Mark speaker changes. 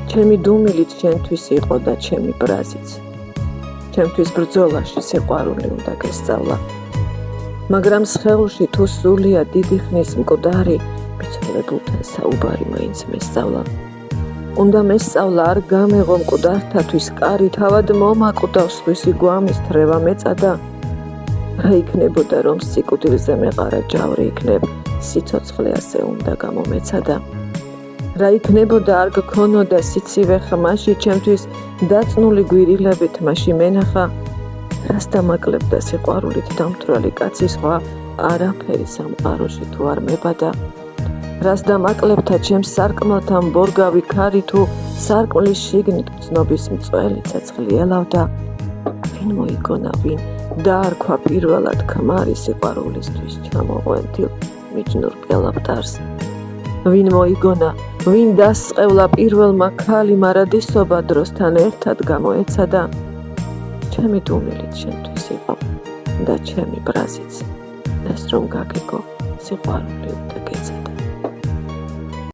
Speaker 1: ჩემი დუმილით შენთვის იყო და ჩემი ბრაზიც. ჩემთვის ბრძოლაში სიყვარული უნდა გესწავლა. მაგრამ სხეულში თუ სულია დიდი ხნის მკვდარი, მიცოლებულთან საუბარი მაინც მესწავლა. უნდა მესწავლა არ გამეღო მკვდართათვის კარი, თავად მომაკვდავს სხვისი გვამის თრევა მეწადა. რა იქნებოდა რომ სიკვდილზე მეყარა ჯავრი იქნებ, სიცოცხლე ასე უნდა გამომეცადა. რა იქნებოდა არ გქონოდა სიცივე ხმაში, ჩემთვის დაწნული გვირილებით მასში მენახა, რას დამაკლებდა სიყვარულით დამთვრალი კაცი სხვა, არაფერი სამყაროში თუ არ მებადა. რას დამაკლებთა ჩემს სარკმელთან ბორგავი ქარი, თუ სარკმლის შიგნით ცნობის მწველი ცეცხლი ელავდა. ვინ მოიგონა, ვინ დაარქვა პირველად ქმარი სიყვარულისთვის ჩამოღვენთილ მიჯნურ კელაპტარს. ვინ მოიგონა, ვინ დასწყევლა პირველმა ქალი, მარადისობა დროსთან ერთად გამოეცადა. ჩემი დუმილით შენთვის იყო და ჩემი ბრაზიც, ეს რომ გაგეგო სიყვარული უნდა გეცადე.